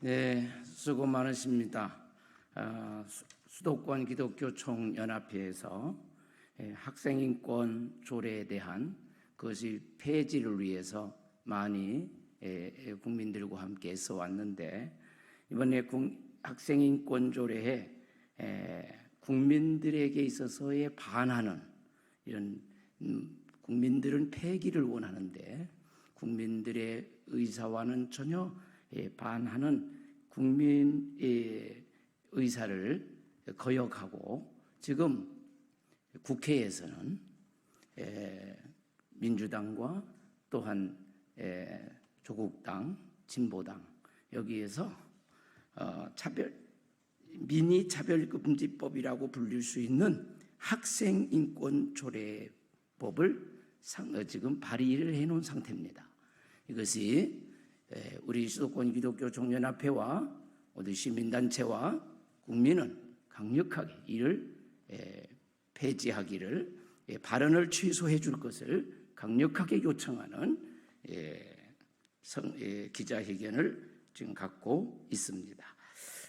네, 수고 많으십니다. 수도권 기독교 총연합회에서 학생인권 조례에 대한 그것이 폐지를 위해서 많이 국민들과 함께 애써 왔는데, 이번에 학생인권 조례에 국민들에게 있어서의 반하는 이런 국민들은 폐기를 원하는데 국민들의 의사와는 전혀 반하는 국민의 의사를 거역하고, 지금 국회에서는 민주당과 또한 조국당, 진보당 여기에서 미니 차별금지법이라고 불릴 수 있는 학생인권조례법을 지금 발의를 해놓은 상태입니다. 이것이 우리 수도권 기독교 총연합회와 우리 시민단체와 국민은 강력하게 이를 폐지하기를, 발언을 취소해 줄 것을 강력하게 요청하는 기자회견을 지금 갖고 있습니다.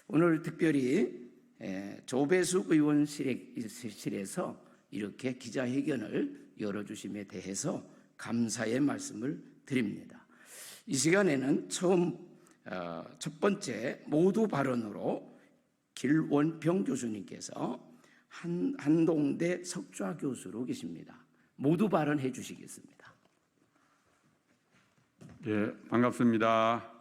오늘 특별히 조배숙 의원실에서 이렇게 기자회견을 열어주심에 대해서 감사의 말씀을 드립니다. 이 시간에는 첫 번째 모두 발언으로 길원평 교수님께서 한동대 석좌 교수로 계십니다. 모두 발언해 주시겠습니다. 예, 반갑습니다.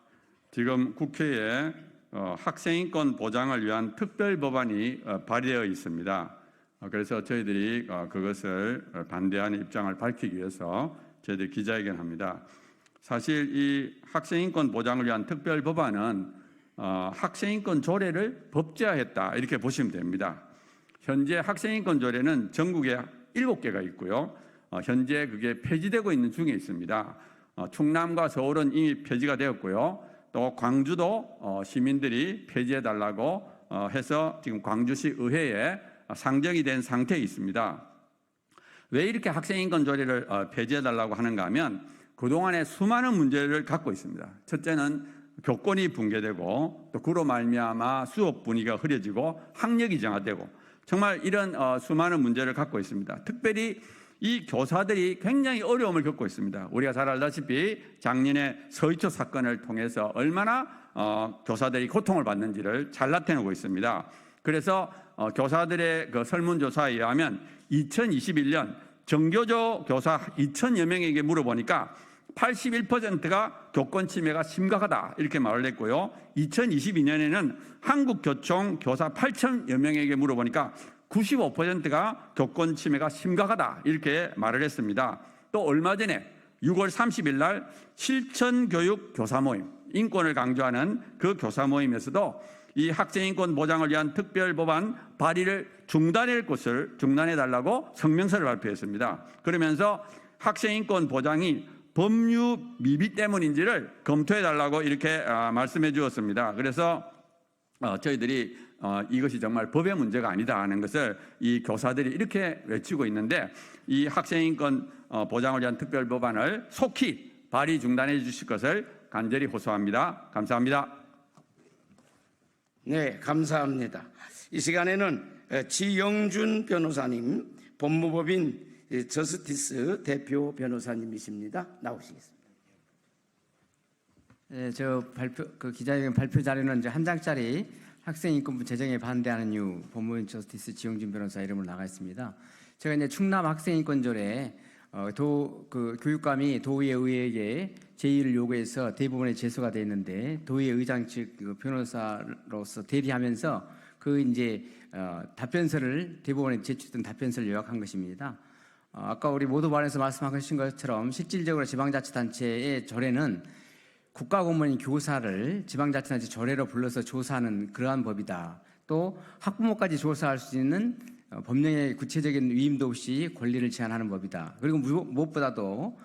지금 국회에 학생인권 보장을 위한 특별법안이 발의되어 있습니다. 그래서 저희들이 그것을 반대하는 입장을 밝히기 위해서 저희들이 기자회견합니다. 사실 이 학생인권 보장을 위한 특별법안은 학생인권 조례를 법제화했다 이렇게 보시면 됩니다. 현재 학생인권 조례는 전국에 7개가 있고요. 현재 그게 폐지되고 있는 중에 있습니다. 충남과 서울은 이미 폐지가 되었고요. 또 광주도 시민들이 폐지해달라고 해서 지금 광주시 의회에 상정이 된 상태에 있습니다. 왜 이렇게 학생인권 조례를 폐지해달라고 하는가 하면 그동안에 수많은 문제를 갖고 있습니다. 첫째는 교권이 붕괴되고 또 그로 말미암아 수업 분위기가 흐려지고 학력이 정화되고 정말 이런 수많은 문제를 갖고 있습니다. 특별히 이 교사들이 굉장히 어려움을 겪고 있습니다. 우리가 잘 알다시피 작년에 서희초 사건을 통해서 얼마나 교사들이 고통을 받는지를 잘 나타내고 있습니다. 그래서 교사들의 그 설문조사에 의하면 2021년 정교조 교사 2,000여 명에게 물어보니까 81%가 교권 침해가 심각하다 이렇게 말을 했고요. 2022년에는 한국교총 교사 8,000여 명에게 물어보니까 95%가 교권 침해가 심각하다 이렇게 말을 했습니다. 또 얼마 전에 6월 30일 날 실천교육 교사 모임, 인권을 강조하는 그 교사 모임에서도 이 학생인권 보장을 위한 특별법안 발의를 중단해달라고 성명서를 발표했습니다. 그러면서 학생인권 보장이 법률 미비 때문인지를 검토해달라고 이렇게 말씀해 주었습니다. 그래서 저희들이 이것이 정말 법의 문제가 아니다 하는 것을 이 교사들이 이렇게 외치고 있는데, 이 학생인권 보장을 위한 특별법안을 속히 발의 중단해 주실 것을 간절히 호소합니다. 감사합니다. 네, 감사합니다. 이 시간에는 지영준 변호사님, 법무법인 저스티스 대표 변호사님이십니다. 나오시겠습니다. 네, 기자회견 발표 자료는 이제 한 장짜리 학생인권부 제정에 반대하는 이유 법무법인 저스티스 지영준 변호사 이름으로 나가 있습니다. 제가 이제 충남 학생인권조례 교육감이 도의회 의회에게 제의를 요구해서 대부분에 제소가 돼 있는데, 도의회 의장 측 변호사로서 대리하면서 답변서를 대법원에 제출된 답변서를 요약한 것입니다. 아까 우리 모두 발언에서 말씀하신 것처럼 실질적으로 지방자치단체의 조례는 국가공무원인 교사를 지방자치단체 조례로 불러서 조사하는 그러한 법이다. 또 학부모까지 조사할 수 있는 법령의 구체적인 위임도 없이 권리를 제한하는 법이다. 그리고 무엇보다도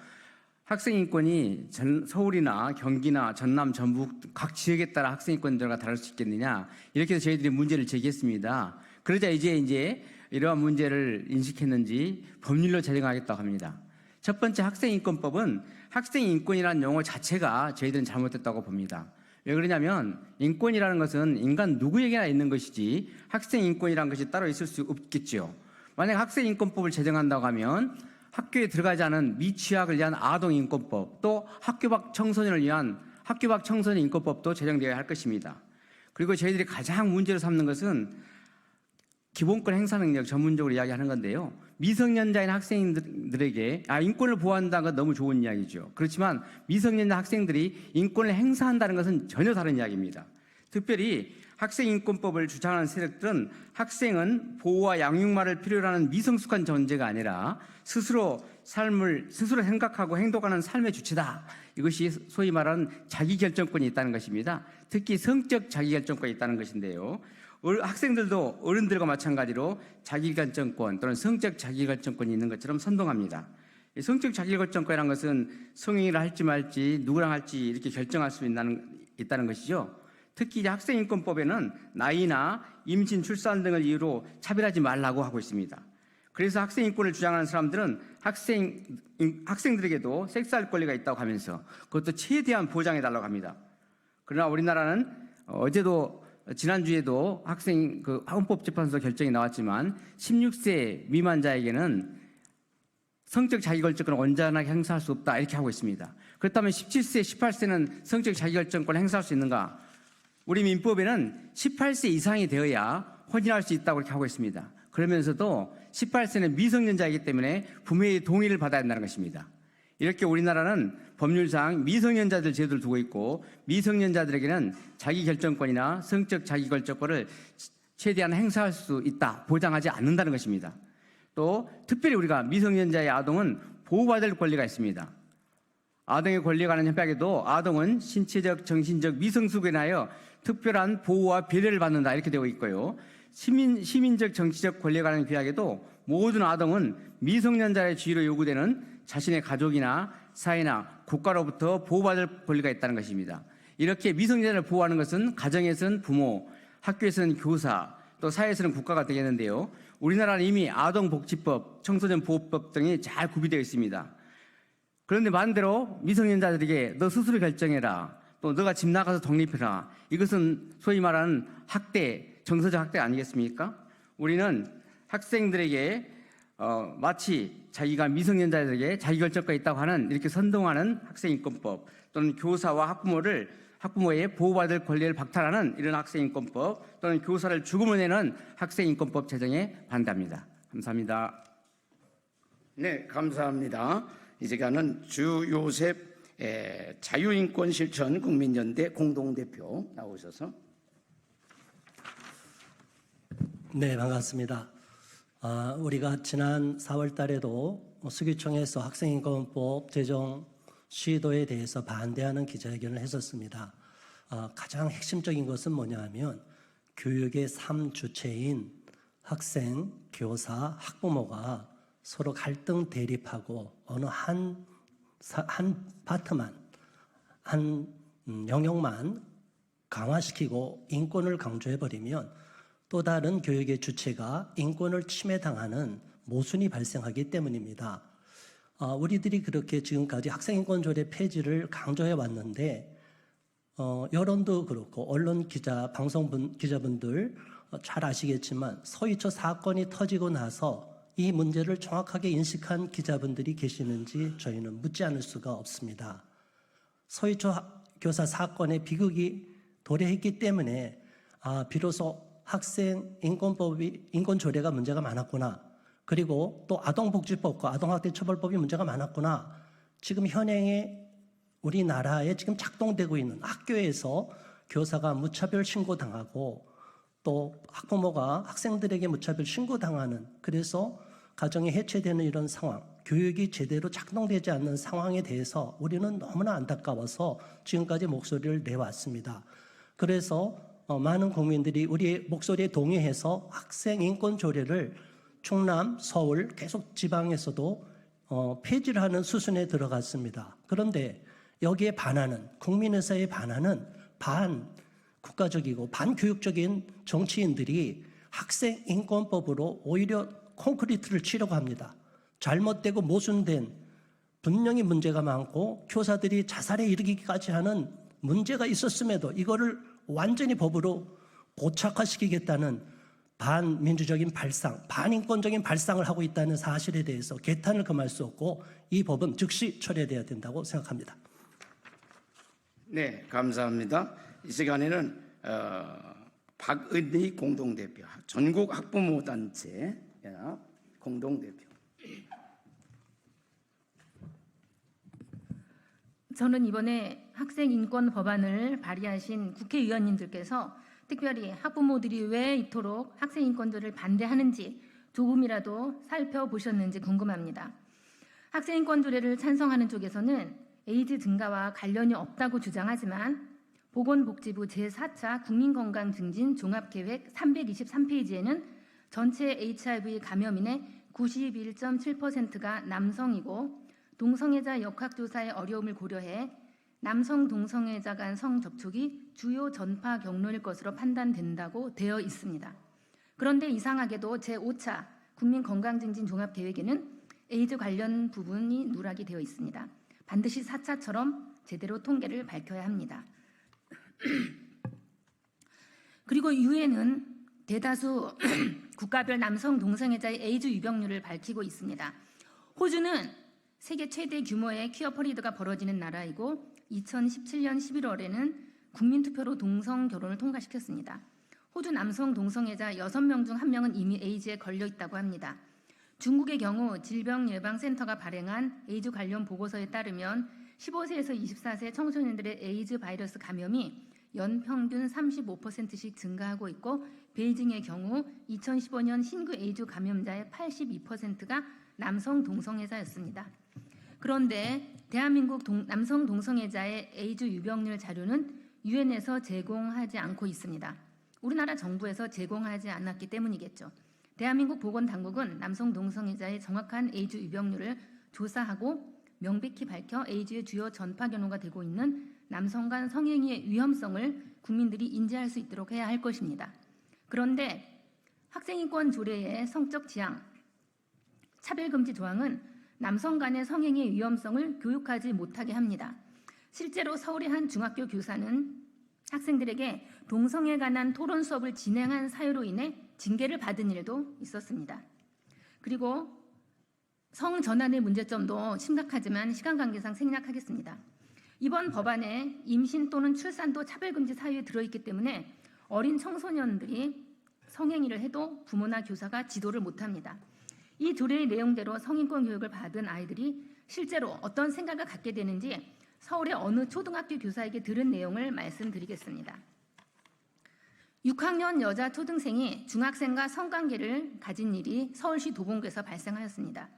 학생인권이 서울이나 경기나 전남, 전북 각 지역에 따라 학생인권제가 다를 수 있겠느냐, 이렇게 해서 저희들이 문제를 제기했습니다. 그러자 이제 이러한 문제를 인식했는지 법률로 제정하겠다고 합니다. 첫 번째, 학생인권법은 학생인권이라는 용어 자체가 저희들은 잘못됐다고 봅니다. 왜 그러냐면 인권이라는 것은 인간 누구에게나 있는 것이지 학생 인권이라는 것이 따로 있을 수 없겠죠. 만약 학생 인권법을 제정한다고 하면 학교에 들어가지 않은 미취학을 위한 아동 인권법, 또 학교 밖 청소년을 위한 학교 밖 청소년 인권법도 제정되어야 할 것입니다. 그리고 저희들이 가장 문제로 삼는 것은 기본권 행사 능력 전문적으로 이야기하는 건데요. 미성년자인 학생들에게 인권을 보호한다는 건 너무 좋은 이야기죠. 그렇지만 미성년자 학생들이 인권을 행사한다는 것은 전혀 다른 이야기입니다. 특별히 학생인권법을 주장하는 세력들은 학생은 보호와 양육만을 필요로 하는 미성숙한 존재가 아니라 스스로 생각하고 행동하는 삶의 주체다. 이것이 소위 말하는 자기결정권이 있다는 것입니다. 특히 성적 자기결정권이 있다는 것인데요. 학생들도 어른들과 마찬가지로 자기결정권 또는 성적 자기결정권이 있는 것처럼 선동합니다. 성적 자기결정권이라는 것은 성행위를 할지 말지 누구랑 할지 이렇게 결정할 수 있다는 것이죠. 특히 이제 학생인권법에는 나이나 임신, 출산 등을 이유로 차별하지 말라고 하고 있습니다. 그래서 학생인권을 주장하는 사람들은 학생들에게도 섹스할 권리가 있다고 하면서 그것도 최대한 보장해달라고 합니다. 그러나 우리나라는 지난주에도 헌법재판소 결정이 나왔지만 16세 미만자에게는 성적 자기결정권을 온전하게 행사할 수 없다 이렇게 하고 있습니다. 그렇다면 17세, 18세는 성적 자기결정권을 행사할 수 있는가? 우리 민법에는 18세 이상이 되어야 혼인할 수 있다고 이렇게 하고 있습니다. 그러면서도 18세는 미성년자이기 때문에 부모의 동의를 받아야 한다는 것입니다. 이렇게 우리나라는 법률상 미성년자들 제도를 두고 있고 미성년자들에게는 자기결정권이나 성적 자기결정권을 최대한 행사할 수 있다, 보장하지 않는다는 것입니다. 또 특별히 우리가 미성년자의 아동은 보호받을 권리가 있습니다. 아동의 권리에 관한 협약에도 아동은 신체적, 정신적 미성숙에 인하여 특별한 보호와 배려를 받는다 이렇게 되어 있고요. 시민적, 정치적 권리에 관한 규약에도 모든 아동은 미성년자의 지위로 요구되는 자신의 가족이나 사회나 국가로부터 보호받을 권리가 있다는 것입니다. 이렇게 미성년자를 보호하는 것은 가정에서는 부모, 학교에서는 교사, 또 사회에서는 국가가 되겠는데요. 우리나라는 이미 아동복지법, 청소년보호법 등이 잘 구비되어 있습니다. 그런데 반대로 미성년자들에게 너 스스로 결정해라, 또 너가 집 나가서 독립해라, 이것은 소위 말하는 학대, 정서적 학대 아니겠습니까? 우리는 학생들에게 마치 자기가 미성년자들에게 자기결정권이 있다고 하는 이렇게 선동하는 학생인권법 또는 교사와 학부모의 보호받을 권리를 박탈하는 이런 학생인권법 또는 교사를 죽음을 내는 학생인권법 제정에 반대합니다. 감사합니다. 네, 감사합니다. 이 시간은 주요셉 자유인권실천 국민연대 공동대표 나오셔서. 네, 반갑습니다. 우리가 지난 4월 달에도 수기청에서 학생인권법 제정 시도에 대해서 반대하는 기자회견을 했었습니다. 가장 핵심적인 것은 뭐냐 하면 교육의 3주체인 학생, 교사, 학부모가 서로 갈등 대립하고 어느 한 파트만, 한 영역만 강화시키고 인권을 강조해버리면 또 다른 교육의 주체가 인권을 침해당하는 모순이 발생하기 때문입니다. 우리들이 그렇게 지금까지 학생인권조례 폐지를 강조해 왔는데 여론도 그렇고 언론 기자, 기자분들 잘 아시겠지만 서희초 사건이 터지고 나서 이 문제를 정확하게 인식한 기자분들이 계시는지 저희는 묻지 않을 수가 없습니다. 서희초 교사 사건의 비극이 도래했기 때문에 비로소 학생 인권조례가 문제가 많았구나. 그리고 또 아동복지법과 아동학대처벌법이 문제가 많았구나. 지금 현행의 우리나라에 지금 작동되고 있는 학교에서 교사가 무차별 신고당하고 또 학부모가 학생들에게 무차별 신고당하는, 그래서 가정이 해체되는 이런 상황, 교육이 제대로 작동되지 않는 상황에 대해서 우리는 너무나 안타까워서 지금까지 목소리를 내왔습니다. 그래서 많은 국민들이 우리의 목소리에 동의해서 학생인권조례를 충남, 서울, 계속 지방에서도 폐지를 하는 수순에 들어갔습니다. 그런데 여기에 반하는, 국민의사에 반하는 반국가적이고 반교육적인 정치인들이 학생인권법으로 오히려 콘크리트를 치려고 합니다. 잘못되고 모순된, 분명히 문제가 많고 교사들이 자살에 이르기까지 하는 문제가 있었음에도 이거를 완전히 법으로 고착화시키겠다는 반민주적인 발상, 반인권적인 발상을 하고 있다는 사실에 대해서 개탄을 금할 수 없고 이 법은 즉시 철회돼야 된다고 생각합니다. 네, 감사합니다. 이 시간에는 박은희 공동대표, 전국 학부모 단체 연합 공동대표. 저는 이번에 학생 인권 법안을 발의하신 국회의원님들께서 특별히 학부모들이 왜 이토록 학생 인권조를 반대하는지 조금이라도 살펴보셨는지 궁금합니다. 학생 인권 조례를 찬성하는 쪽에서는 에이즈 증가와 관련이 없다고 주장하지만 보건복지부 제4차 국민건강증진 종합계획 323페이지에는 전체 HIV 감염인의 91.7%가 남성이고 동성애자 역학조사의 어려움을 고려해 남성 동성애자 간 성접촉이 주요 전파 경로일 것으로 판단된다고 되어 있습니다. 그런데 이상하게도 제5차 국민건강증진 종합계획에는 에이즈 관련 부분이 누락이 되어 있습니다. 반드시 4차처럼 제대로 통계를 밝혀야 합니다. 그리고 유엔은 대다수 국가별 남성 동성애자의 에이즈 유병률을 밝히고 있습니다. 호주는 세계 최대 규모의 퀴어 퍼레이드가 벌어지는 나라이고 2017년 11월에는 국민투표로 동성 결혼을 통과시켰습니다. 호주 남성 동성애자 6명 중 1명은 이미 에이즈에 걸려 있다고 합니다. 중국의 경우 질병예방센터가 발행한 에이즈 관련 보고서에 따르면 15세에서 24세 청소년들의 에이즈 바이러스 감염이 연평균 35%씩 증가하고 있고 베이징의 경우 2015년 신규 에이즈 감염자의 82%가 남성 동성애자였습니다. 그런데 대한민국 남성 동성애자의 에이즈 유병률 자료는 유엔에서 제공하지 않고 있습니다. 우리나라 정부에서 제공하지 않았기 때문이겠죠. 대한민국 보건당국은 남성 동성애자의 정확한 에이즈 유병률을 조사하고 명백히 밝혀 에이즈의 주요 전파 경로가 되고 있는 남성 간 성행위의 위험성을 국민들이 인지할 수 있도록 해야 할 것입니다. 그런데 학생인권 조례의 성적 지향, 차별금지 조항은 남성 간의 성행위의 위험성을 교육하지 못하게 합니다. 실제로 서울의 한 중학교 교사는 학생들에게 동성애에 관한 토론 수업을 진행한 사유로 인해 징계를 받은 일도 있었습니다. 그리고 성전환의 문제점도 심각하지만 시간 관계상 생략하겠습니다. 이번 법안에 임신 또는 출산도 차별금지 사유에 들어있기 때문에 어린 청소년들이 성행위를 해도 부모나 교사가 지도를 못합니다. 이 조례의 내용대로 성인권 교육을 받은 아이들이 실제로 어떤 생각을 갖게 되는지 서울의 어느 초등학교 교사에게 들은 내용을 말씀드리겠습니다. 6학년 여자 초등생이 중학생과 성관계를 가진 일이 서울시 도봉구에서 발생하였습니다.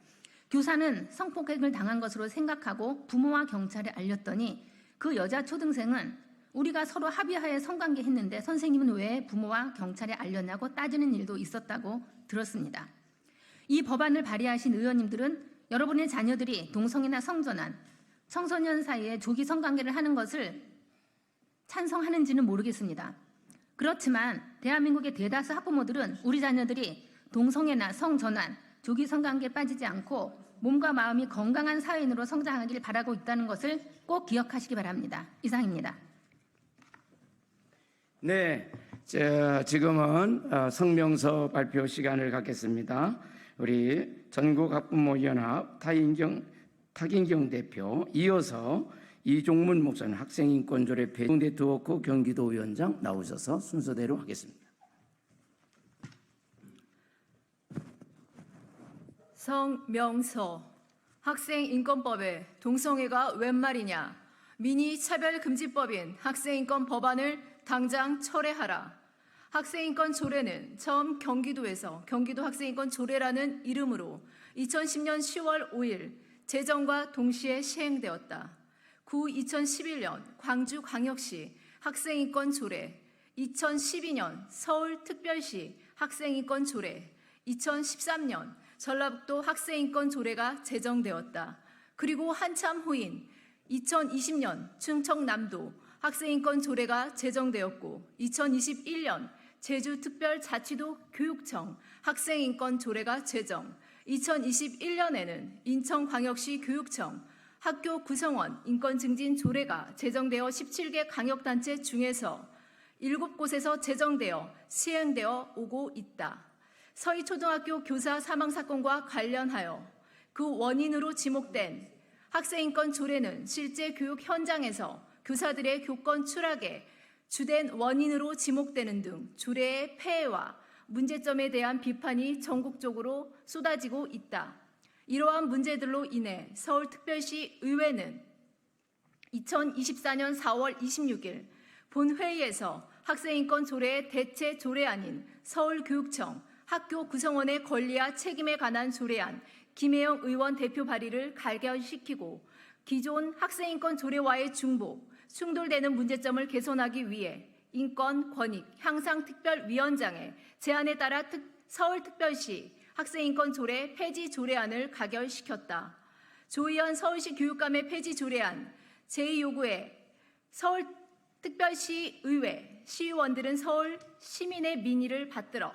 교사는 성폭행을 당한 것으로 생각하고 부모와 경찰에 알렸더니 그 여자 초등생은 우리가 서로 합의하에 성관계했는데 선생님은 왜 부모와 경찰에 알렸냐고 따지는 일도 있었다고 들었습니다. 이 법안을 발의하신 의원님들은 여러분의 자녀들이 동성애나 성전환, 청소년 사이에 조기 성관계를 하는 것을 찬성하는지는 모르겠습니다. 그렇지만 대한민국의 대다수 학부모들은 우리 자녀들이 동성애나 성전환, 조기 성관계에 빠지지 않고 몸과 마음이 건강한 사회인으로 성장하길 바라고 있다는 것을 꼭 기억하시기 바랍니다. 이상입니다. 네, 지금은 성명서 발표 시간을 갖겠습니다. 우리 전국학부모연합 타긴경 대표, 이어서 이종문 목사님 학생인권조례 네트워크 경기도위원장 나오셔서 순서대로 하겠습니다. 성명서. 학생인권법에 동성애가 웬 말이냐. 미니 차별금지법인 학생인권 법안을 당장 철회하라. 학생인권 조례는 처음 경기도에서 경기도 학생인권 조례라는 이름으로 2010년 10월 5일 제정과 동시에 시행되었다. 2011년 광주광역시 학생인권 조례, 2012년 서울특별시 학생인권 조례, 2013년 전라북도 학생인권 조례가 제정되었다. 그리고 한참 후인 2020년 충청남도 학생인권 조례가 제정되었고 2021년 제주특별자치도 교육청 학생인권 조례가 제정, 2021년에는 인천광역시 교육청 학교 구성원 인권 증진 조례가 제정되어 17개 강력단체 중에서 7곳에서 제정되어 시행되어 오고 있다. 서희초등학교 교사 사망 사건과 관련하여 그 원인으로 지목된 학생인권 조례는 실제 교육 현장에서 교사들의 교권 추락에 주된 원인으로 지목되는 등 조례의 폐해와 문제점에 대한 비판이 전국적으로 쏟아지고 있다. 이러한 문제들로 인해 서울특별시 의회는 2024년 4월 26일 본회의에서 학생인권 조례의 대체 조례안인 서울교육청 학교 구성원의 권리와 책임에 관한 조례안 김혜영 의원 대표 발의를 가결시키고 기존 학생인권 조례와의 중복, 충돌되는 문제점을 개선하기 위해 인권, 권익, 향상특별위원장의 제안에 따라 서울특별시 학생인권 조례 폐지 조례안을 가결시켰다. 조희연 서울시 교육감의 폐지 조례안 제2요구에 서울특별시 의회 시의원들은 서울 시민의 민의를 받들어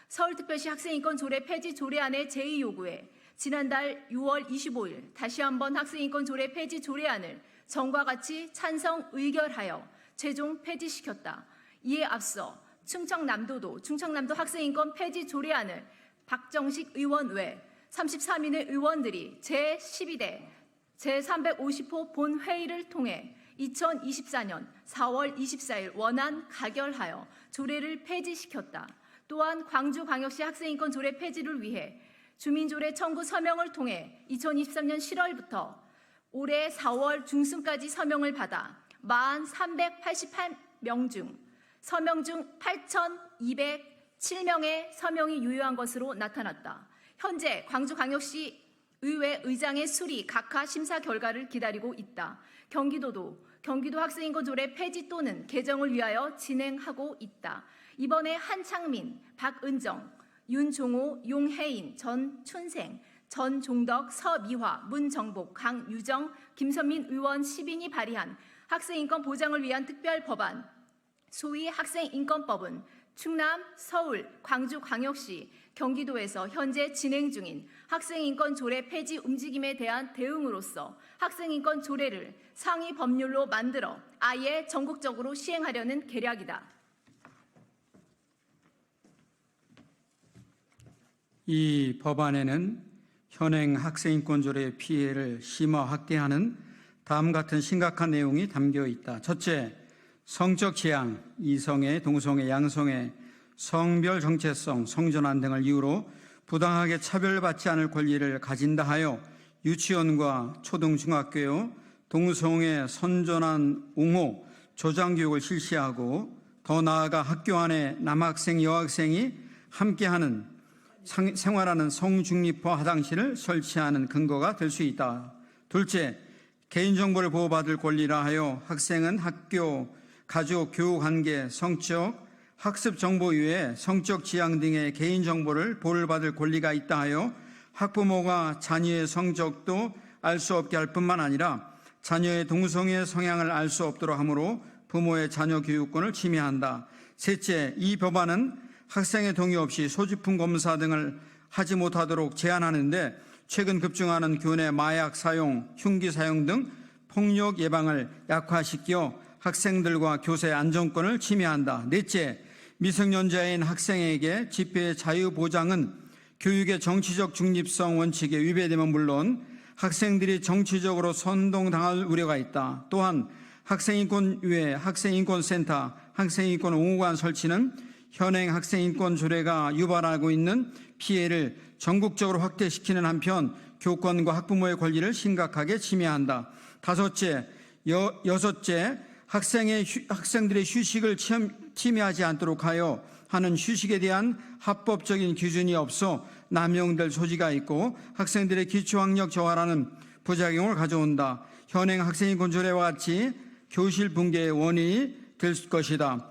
서울특별시 학생인권 조례 폐지 조례안의 제2요구에 지난달 6월 25일 다시 한번 학생인권 조례 폐지 조례안을 전과 같이 찬성 의결하여 최종 폐지시켰다. 이에 앞서 충청남도 학생인권 폐지 조례안을 박정식 의원 외 33인의 의원들이 제12대 제350호 본회의를 통해 2024년 4월 24일 원안 가결하여 조례를 폐지시켰다. 또한 광주광역시 학생인권 조례 폐지를 위해 주민조례 청구 서명을 통해 2023년 7월부터 올해 4월 중순까지 서명을 받아 4388명 중 서명 중 8207명의 서명이 유효한 것으로 나타났다. 현재 광주광역시 의회 의장의 수리 각하 심사 결과를 기다리고 있다. 경기도 학생인권 조례 폐지 또는 개정을 위하여 진행하고 있다. 이번에 한창민, 박은정, 윤종호, 용혜인, 전춘생, 전종덕, 서미화, 문정복, 강유정, 김선민 의원 10인이 발의한 학생인권 보장을 위한 특별법안, 소위 학생인권법은 충남, 서울, 광주광역시, 경기도에서 현재 진행 중인 학생인권 조례 폐지 움직임에 대한 대응으로서 학생인권 조례를 상위 법률로 만들어 아예 전국적으로 시행하려는 계략이다. 이 법안에는 현행 학생인권 조례의 피해를 심화 확대하는 다음 같은 심각한 내용이 담겨 있다. 첫째, 성적 지향, 이성애, 동성애, 양성애, 성별 정체성, 성전환 등을 이유로 부당하게 차별받지 않을 권리를 가진다 하여 유치원과 초등, 중학교에 동성애 선전환 옹호, 조장 교육을 실시하고 더 나아가 학교 안에 남학생, 여학생이 함께하는 생활하는 성중립화 화장실을 설치하는 근거가 될 수 있다. 둘째, 개인정보를 보호받을 권리라 하여 학생은 학교, 가족, 교우관계, 성적, 학습 정보 이외에 성적 지향 등의 개인정보를 보호받을 권리가 있다 하여 학부모가 자녀의 성적도 알 수 없게 할 뿐만 아니라 자녀의 동성애 성향을 알 수 없도록 하므로 부모의 자녀 교육권을 침해한다. 셋째, 이 법안은 학생의 동의 없이 소지품 검사 등을 하지 못하도록 제한하는데 최근 급증하는 교내 마약 사용, 흉기 사용 등 폭력 예방을 약화시켜 학생들과 교사의 안전권을 침해한다. 넷째, 미성년자인 학생에게 집회의 자유 보장은 교육의 정치적 중립성 원칙에 위배되면 물론 학생들이 정치적으로 선동당할 우려가 있다. 또한 학생인권 외에 학생인권센터, 학생인권 옹호관 설치는 현행 학생인권 조례가 유발하고 있는 피해를 전국적으로 확대시키는 한편 교권과 학부모의 권리를 심각하게 침해한다. 여섯째, 학생들의 휴식을 침해하지 않도록 하여 하는 휴식에 대한 합법적인 기준이 없어 남용될 소지가 있고 학생들의 기초학력 저하라는 부작용을 가져온다. 현행 학생인권 조례와 같이 교실 붕괴의 원인이 될 것이다.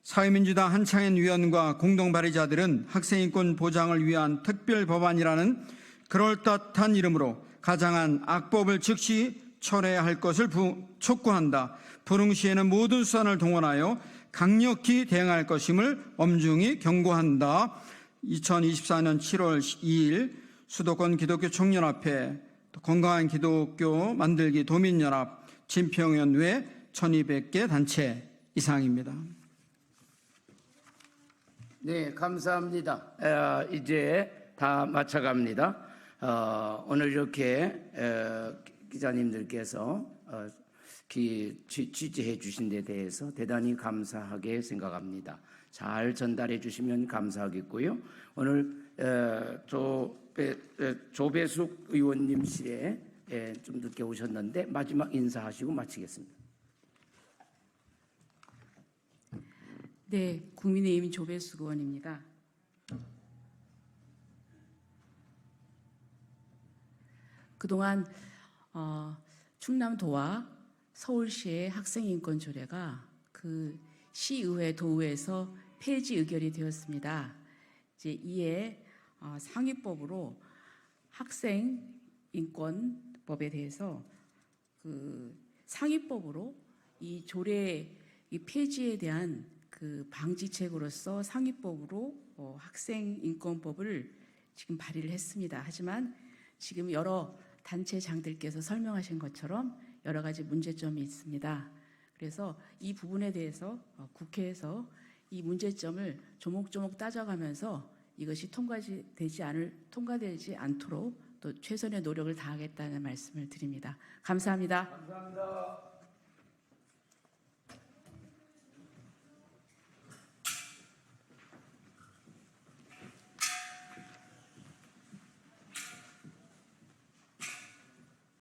사회민주당 한창현 위원과 공동 발의자들은 학생인권 보장을 위한 특별법안이라는 그럴듯한 이름으로 가장한 악법을 즉시 철회해야 할 것을 촉구한다. 불응시에는 모든 수단을 동원하여 강력히 대응할 것임을 엄중히 경고한다. 2024년 7월 2일 수도권 기독교 청년합회 또 건강한 기독교 만들기 도민연합 진평연 외 1200개 단체 이상입니다. 네, 감사합니다. 이제 다 마쳐갑니다. 오늘 이렇게 기자님들께서 취재해 주신 데 대해서 대단히 감사하게 생각합니다. 잘 전달해 주시면 감사하겠고요. 오늘 조배숙 의원님실에 좀 늦게 오셨는데 마지막 인사하시고 마치겠습니다. 네, 국민의힘 조배숙 의원입니다. 그동안 충남도와 서울시의 학생인권 조례가 그 시의회, 도의회에서 폐지 의결이 되었습니다. 이제 이에 상위법으로 학생인권법에 대해서 그 상위법으로 이 조례 이 폐지에 대한 그 방지책으로서 상위법으로 학생인권법을 지금 발의를 했습니다. 하지만 지금 여러 단체장들께서 설명하신 것처럼 여러 가지 문제점이 있습니다. 그래서 이 부분에 대해서 국회에서 이 문제점을 조목조목 따져가면서 이것이 통과되지 않도록 또 최선의 노력을 다하겠다는 말씀을 드립니다. 감사합니다. 감사합니다.